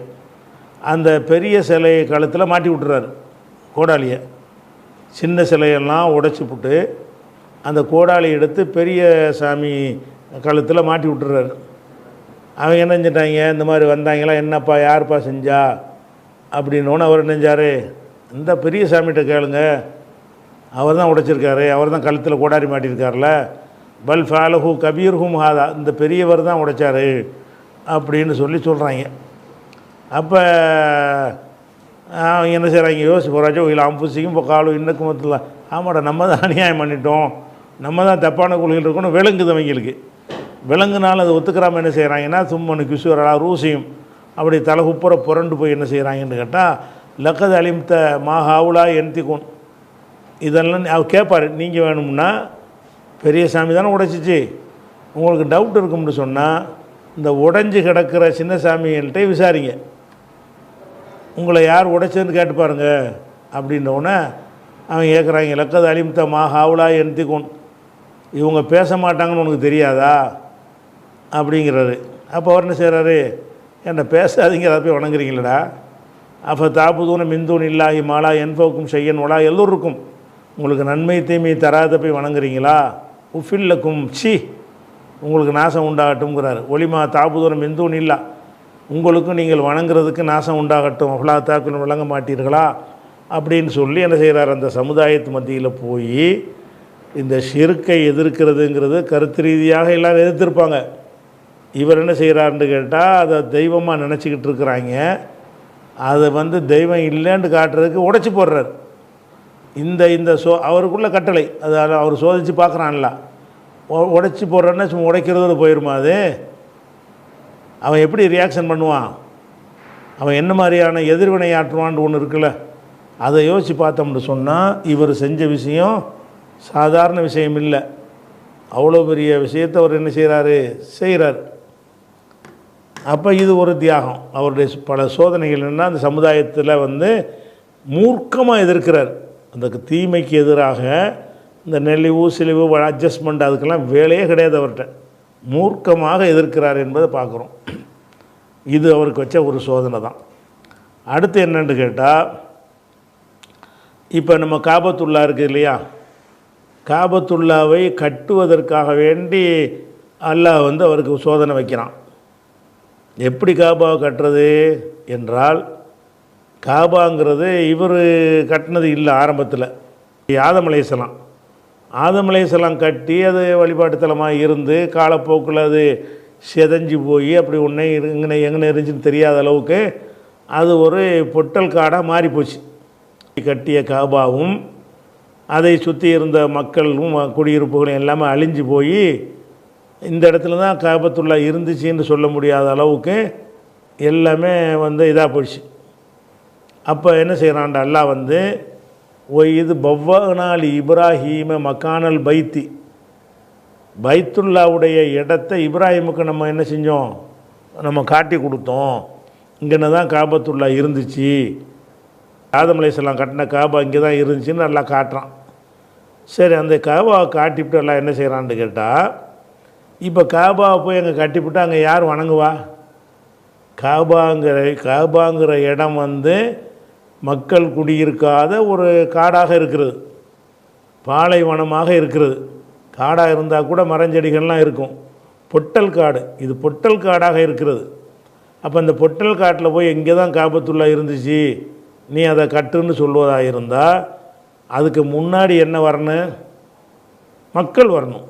அந்த பெரிய சிலையை கழுத்தில் மாட்டி விட்டுறாரு கோடாலியை. சின்ன சிலையெல்லாம் உடைச்சி போட்டு அந்த கோடாலி எடுத்து பெரிய சாமி கழுத்தில் மாட்டி விட்டுறாரு. அவங்க என்ன செஞ்சிட்டாங்க, இந்த மாதிரி வந்தாங்களா, என்னப்பா யாருப்பா செஞ்சா அப்படின்னோன்னு அவர் என்ன செஞ்சார், இந்த பெரிய சாமிகிட்ட கேளுங்க, அவர் தான் உடைச்சிருக்காரு, அவர் தான் கழுத்தில் கோடாரி மாட்டியிருக்கார்ல, பல் ஃபாலஹு கபீர்ஹும் ஹாதா, இந்த பெரியவர் தான் உடைச்சார் அப்படின்னு சொல்லி சொல்கிறாங்க. அப்போ அவங்க என்ன செய்கிறாங்க, யோசிச்சு போகிறாச்சோ இல்லை அம்புசிக்கும் இப்போ காலம் இன்னக்கும் மொத்தத்தில், ஆமாடா நம்ம தான் அநியாயம் பண்ணிட்டோம், நம்ம தான் தப்பான கொள்கைகள் இருக்கணும் விளங்குது அவங்களுக்கு. விலங்குனாலும் அதை ஒத்துக்கிறாமல் என்ன செய்கிறாங்கன்னா, சும்மனு கிஷோரா ரூசியும் அப்படி தலைகுப்புற புரண்டு போய் என்ன செய்கிறாங்கன்னு கேட்டால், லக்கது அலிம்த மாஹாவுலா என்திக்கும், இதெல்லாம் அவர் கேட்பார், நீங்கள் வேணும்னா பெரிய சாமி தானே உடைச்சிச்சு, உங்களுக்கு டவுட் இருக்கும்னு சொன்னால் இந்த உடைஞ்சி கிடக்கிற சின்ன சாமிகள்கிட்ட விசாரிங்க, உங்களை யார் உடைச்சதுன்னு கேட்டு பாருங்க அப்படின்னோடனே அவங்க கேட்குறாங்க, லக்கது அலிம்த மாஹாவுலா என்திக்கும், இவங்க பேச மாட்டாங்கன்னு உனக்கு தெரியாதா அப்படிங்கிறாரு. அப்போ அவர் என்ன செய்கிறாரு, என்ன பேசாதீங்க, அதை போய் வணங்குறீங்களடா, அப்போ தாப்புதூன மிந்தூன் இல்லாஹி மாலா என்பவுக்கும் செய்யன் ஒலா எல்லோருக்கும், உங்களுக்கு நன்மை தீமை தராத போய் வணங்குறீங்களா, உஃபில்லக்கும் சி, உங்களுக்கு நாசம் உண்டாகட்டும்ங்கிறாரு. ஒளிமா தாப்புதூன மிந்தூன் இல்லா, உங்களுக்கும் நீங்கள் வணங்குறதுக்கு நாசம் உண்டாகட்டும், அஃலா தாக்குன்னு விளங்க மாட்டீர்களா அப்படின்னு சொல்லி என்ன செய்கிறார், அந்த சமுதாயத்து மத்தியில் போய் இந்த ஷிர்க்கை எதிர்க்கிறதுங்கிறது கருத்து ரீதியாக எல்லோரும் எதிர்த்திருப்பாங்க. இவர் என்ன செய்கிறாருன்னு கேட்டால், அதை தெய்வமாக நினச்சிக்கிட்டு இருக்கிறாங்க, அதை தெய்வம் இல்லைன்னு காட்டுறதுக்கு உடைச்சி போடுறார். இந்த அவருக்குள்ள கட்டளை, அதை அவர் சோதித்து பார்க்குறான்ல, உடைச்சி போடுறேன்னா சும்மா உடைக்கிறதோடு போயிடுமா, அது அவன் எப்படி ரியாக்ஷன் பண்ணுவான், அவன் என்ன மாதிரியான எதிர்வினை ஆற்றுவான்னு ஒன்று இருக்குல்ல, அதை யோசித்து பார்த்தோம்னு சொன்னால் இவர் செஞ்ச விஷயம் சாதாரண விஷயம் இல்லை, அவ்வளோ பெரிய விஷயத்தை அவர் என்ன செய்கிறார். அப்போ இது ஒரு தியாகம். அவருடைய பல சோதனைகள் என்னென்னா, அந்த சமுதாயத்தில் மூர்க்கமாக எதிர்க்கிறார், அந்த தீமைக்கு எதிராக இந்த நெளிவு சிலிவு அட்ஜஸ்ட்மெண்ட் அதுக்கெல்லாம் வேலையே கிடையாது அவர்கிட்ட, மூர்க்கமாக எதிர்க்கிறார் என்பதை பார்க்குறோம். இது அவருக்கு வச்ச ஒரு சோதனை தான். அடுத்து என்னென்னு கேட்டால், இப்போ நம்ம காபத்துல்லா இருக்குது இல்லையா, காபத்துல்லாவை கட்டுவதற்காக வேண்டி அல்லாஹ் அவருக்கு சோதனை வைக்கிறான். எப்படி காபாவை கட்டுறது என்றால், காபாங்கிறது இவர் கட்டினது இல்லை. ஆரம்பத்தில் ஆதம் அலைஹிஸ்ஸலாம் கட்டி அது வழிபாட்டுத்தலமாக இருந்து காலப்போக்கில் அது செதஞ்சு போய் அப்படி ஒன்றே எங்கே இருந்துச்சுன்னு தெரியாத அளவுக்கு அது ஒரு பொட்டல் காடாக மாறிப்போச்சு. கட்டிய காபாவும் அதை சுற்றி இருந்த மக்களும் குடியிருப்புகளும் எல்லாமே அழிஞ்சு போய் இந்த இடத்துல தான் காபத்துல்லா இருந்துச்சுன்னு சொல்ல முடியாத அளவுக்கு எல்லாமே இதாக போயிடுச்சு. அப்போ என்ன செய்கிறான்டா அல்லாஹ் இது பவ்வானால் இப்ராஹீம மக்கானல் பைத்தி, பைத்துல்லாவுடைய இடத்தை இப்ராஹிமுக்கு நம்ம என்ன செஞ்சோம், நம்ம காட்டி கொடுத்தோம், இங்கே தான் காபத்துல்லா இருந்துச்சு, ஆதம் அலைஹிஸ்ஸலாம் கட்டின காபா இங்கே தான் இருந்துச்சுன்னு நல்லா காட்டுறான். சரி, அந்த காபாவை காட்டிவிட்டு எல்லாம் என்ன செய்கிறான்னு கேட்டால், இப்போ காபாவை போய் அங்கே கட்டிவிட்டு அங்கே யார் வணங்குவா, காபாங்கிற இடம் மக்கள் குடியிருக்காத ஒரு காடாக இருக்கிறது, பாலைவனமாக இருக்கிறது. காடாக இருந்தால் கூட மரஞ்செடிகள்லாம் இருக்கும், பொட்டல் காடு, இது பொட்டல் காடாக இருக்கிறது. அப்போ அந்த பொட்டல் காட்டில் போய் எங்கே தான் காபத்துல்லா இருந்துச்சு நீ அதை கட்டுன்னு சொல்வதாக இருந்தால், அதுக்கு முன்னாடி என்ன வரணும், மக்கள் வரணும்.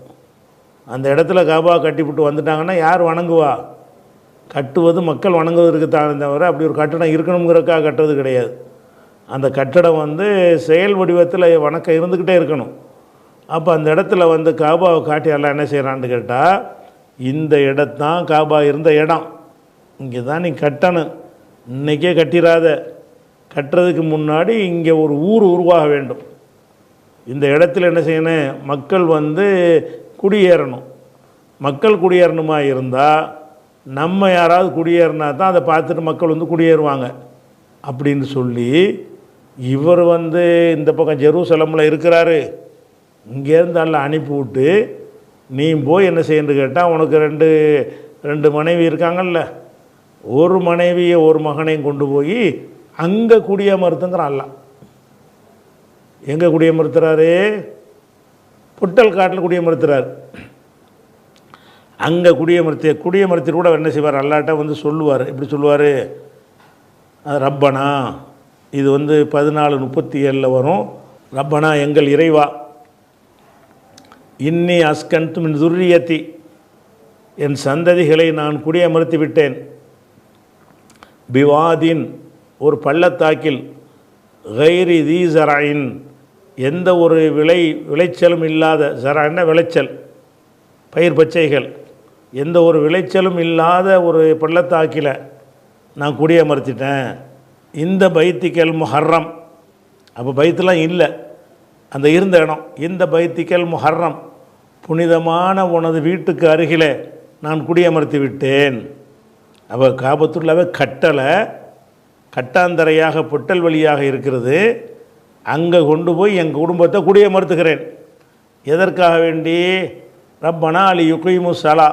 அந்த இடத்துல காபா கட்டிவிட்டு வந்துட்டாங்கன்னா யார் வணங்குவா, கட்டுவது மக்கள் வணங்குவதற்கு தான் தவிர அப்படி ஒரு கட்டடம் இருக்கணுங்கிறக்காக கட்டுறது கிடையாது. அந்த கட்டடம் செயல் வடிவத்தில் வணக்கம் இருந்துக்கிட்டே இருக்கணும். அப்போ அந்த இடத்துல காபாவை காட்டி எல்லாம் என்ன செய்கிறான்னு கேட்டால், இந்த இடத்தான் காபா இருந்த இடம், இங்கே தான் நீ கட்டணும், இன்றைக்கே கட்டிடாத, கட்டுறதுக்கு முன்னாடி இங்கே ஒரு ஊர் உருவாக வேண்டும். இந்த இடத்துல என்ன செய்யணும், மக்கள் குடியேறணும். மக்கள் குடியேறணுமா இருந்தால் நம்ம யாராவது குடியேறினா தான் அதை பார்த்துட்டு மக்கள் குடியேறுவாங்க அப்படின்னு சொல்லி இவர் இந்த பக்கம் ஜெருசலமில் இருக்கிறாரு, இங்கேருந்து எல்லாம் அனுப்பிவிட்டு நீ போய் என்ன செய்யணுன்னு கேட்டால், உனக்கு ரெண்டு மனைவி இருக்காங்கல்ல, ஒரு மனைவியை ஒரு மகனையும் கொண்டு போய் அங்கே குடியமர்த்துங்கிறான். எங்கே குடியமர்த்துறாரு, புட்டல் காட்டில் குடியமர்த்துறார். அங்கே குடியமர்த்தி கூட என்ன செய்வார், அல்லாட்ட வந்து சொல்லுவார். இப்படி சொல்லுவார், ரப்பனா, இது வந்து 14:37 வரும். ரப்பனா, எங்கள் இறைவா, இன்னி அஸ்கன்து மின் துர்ரியத்தி, என் சந்ததிகளை நான் குடியமர்த்தி விட்டேன். பிவாதின், ஒரு பள்ளத்தாக்கில், கைரி தி ஜராயின், எந்த ஒரு விளைச்சலும் இல்லாத, ஜரான்னா விளைச்சல், பயிர் பச்சைகள், எந்த ஒரு விளைச்சலும் இல்லாத ஒரு பள்ளத்தாக்கில் நான் குடியமர்த்திட்டேன். இந்த பைத்திக்கல் முஹர்ரம், அப்போ பைத்துலாம் இல்லை, அந்த இருந்த இடம். இந்த பைத்திக்கல் முஹர்ரம், புனிதமான உனது வீட்டுக்கு அருகில் நான் குடியமர்த்தி விட்டேன். அப்போ காபத்துல்லாவே கட்டளை, கட்டாந்தரையாக பொட்டல் வழியாக இருக்கிறது. அங்கே கொண்டு போய் எங்கள் குடும்பத்தை குடியமர்த்துகிறேன். எதற்காக வேண்டி? ரப்பனா அலி யுகைமு சலா,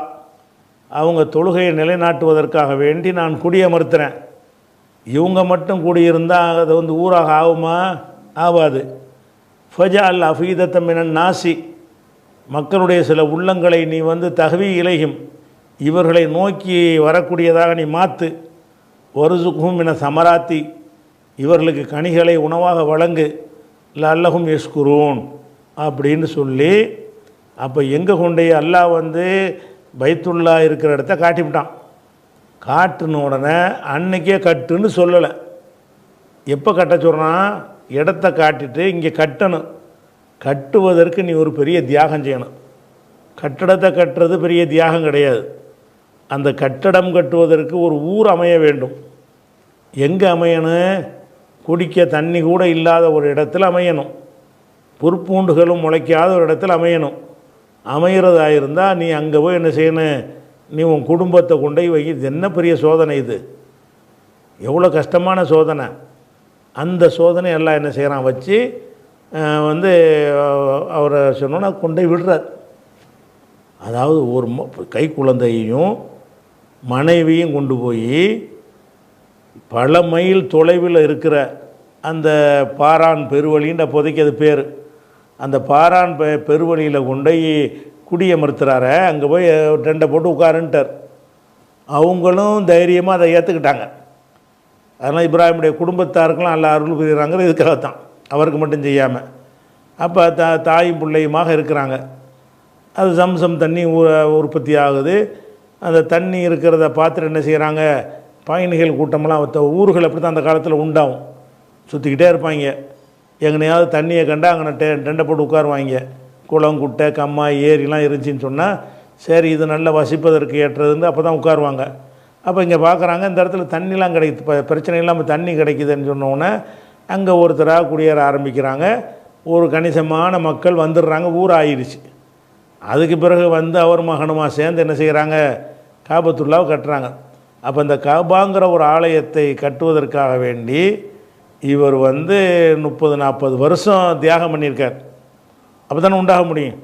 அவங்க தொழுகையை நிலைநாட்டுவதற்காக வேண்டி நான் குடியமர்த்துகிறேன். இவங்க மட்டும் குடியிருந்தால் அது வந்து ஊராக ஆகுமா? ஆகாது. ஃபஜா அல் அஃபீதத்தமினன் நாசி, மக்களுடைய சில உள்ளங்களை நீ வந்து தகவி இலையும், இவர்களை நோக்கி வரக்கூடியதாக நீ மாற்று. ஒருசுக்கும் என சமராத்தி, இவர்களுக்கு கனிகளை உணவாக வழங்கு. லல்லஹும் யஷ்குரூன் அப்படின்னு சொல்லி, அப்போ எங்கே கொண்டே அல்லாஹ் வந்து பைத்துல்லா இருக்கிற இடத்த காட்டிவிட்டான். காட்டுன உடனே அன்னைக்கே கட்டுன்னு சொல்லலை. எப்போ கட்ட சொல்கிறான்? இடத்த காட்டிட்டு இங்கே கட்டணும். கட்டுவதற்கு நீ ஒரு பெரிய தியாகம் செய்யணும். கட்டடத்தை கட்டுறது பெரிய தியாகம் கிடையாது. அந்த கட்டடம் கட்டுவதற்கு ஒரு ஊர் அமைய வேண்டும். எங்கே அமையணும்? குடிக்க தண்ணி கூட இல்லாத ஒரு இடத்துல அமையணும். புற்பூண்டுகளும் முளைக்காத ஒரு இடத்துல அமையணும். அமைகிறதா இருந்தால் நீ அங்கே போய் என்ன செய்யணும்? நீ உன் குடும்பத்தை கொண்டு வை. இது என்ன பெரிய சோதனை, இது எவ்வளோ கஷ்டமான சோதனை. அந்த சோதனை எல்லாம் என்ன செய்கிறான் வச்சு வந்து அவரை சொன்னோன்னா கொண்டு விடுறார். அதாவது ஒரு கை குழந்தையையும் மனைவியும் கொண்டு போய் பல மைல் தொலைவில் இருக்கிற அந்த பாரான் பெருவழின்ற அப்போதைக்கு அது பேர், அந்த பாரான் பெருவழியில் கொண்டு குடியமர்த்துறார. அங்கே போய் டெண்டை போட்டு உட்காருன்ட்டார். அவங்களும் தைரியமாக அதை ஏற்றுக்கிட்டாங்க. அதனால் இப்ராஹிமுடைய குடும்பத்தாருக்கெல்லாம் எல்லா அருள் புரிகிறாங்கிறது இதுக்காகத்தான், அவருக்கு மட்டும் செய்யாமல். அப்போ தாயும் பிள்ளையுமாக இருக்கிறாங்க. அது சம்சம் தண்ணி உற்பத்தி ஆகுது. அந்த தண்ணி இருக்கிறத பார்த்துட்டு என்ன செய்கிறாங்க, பயணிகள் கூட்டமெல்லாம் ஊர்கள் அப்படி தான் அந்த காலத்தில் உண்டாகும். சுற்றிக்கிட்டே இருப்பாங்க. எங்கனையாவது தண்ணியை கண்டா அங்கே டெண்டை போட்டு உட்காருவாங்க. குளம் குட்டை கம்மா ஏரிலாம் இருந்துச்சின்னு சொன்னால் சரி இது நல்லா வசிப்பதற்கு ஏற்றதுன்னு அப்போ தான் உட்காருவாங்க. அப்போ இங்கே பார்க்குறாங்க இந்த இடத்துல தண்ணிலாம் கிடைக்குது, பிரச்சனை இல்லாமல் தண்ணி கிடைக்குதுன்னு சொன்னோன்னே அங்கே ஒருத்தராக குடியேற ஆரம்பிக்கிறாங்க. ஒரு கணிசமான மக்கள் வந்துடுறாங்க. ஊர் ஆயிடுச்சு. அதுக்கு பிறகு வந்து அவர் மகனுமா சேர்ந்து என்ன செய்கிறாங்க, காபத்துல்லாவை கட்டுறாங்க. அப்போ இந்த காபாங்கிற ஒரு ஆலயத்தை கட்டுவதற்காக வேண்டி இவர் வந்து 30-40 வருஷம் தியாகம் பண்ணியிருக்கார். அப்போ தானே உண்டாக முடியும்.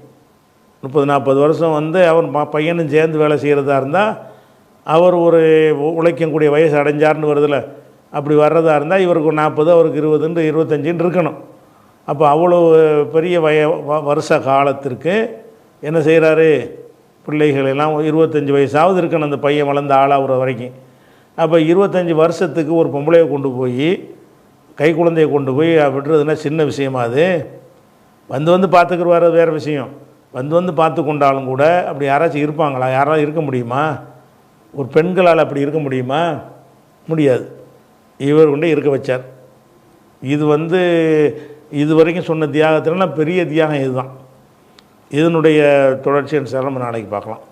30-40 வருஷம் வந்து அவர் பையனும் சேர்ந்து வேலை செய்கிறதா இருந்தால் அவர் ஒரு உழைக்கக்கூடிய வயசு அடைஞ்சார்னு வருதில்ல, அப்படி வர்றதா இருந்தால் இவருக்கு 40 அவருக்கு 20 25 இருக்கணும். அப்போ அவ்வளோ பெரிய வருஷ காலத்திற்கு என்ன செய்கிறாரு, பிள்ளைகளெல்லாம் 25 வயசாவது இருக்கணும் அந்த பையன் வளர்ந்த ஆளாகிற வரைக்கும். அப்போ 25 வருஷத்துக்கு ஒரு பொம்பளையை கொண்டு போய் கை குழந்தையை கொண்டு போய் விடுறதுன்னா சின்ன விஷயமா? அது வந்து பார்த்துக்குருவார், வேறு விஷயம். வந்து பார்த்து கொண்டாலும் கூட அப்படி யாராச்சும் இருப்பாங்களா? யாராவது இருக்க முடியுமா? ஒரு பெண்களால் அப்படி இருக்க முடியுமா? முடியாது. இவர் கொண்டே இருக்க வச்சார். இது வந்து இது வரைக்கும் சொன்ன தியாகத்திலாம் பெரிய தியாகம் இதுதான். இதனுடைய தொடர்ச்சி நம்ம நாளைக்கு பார்க்கலாம்.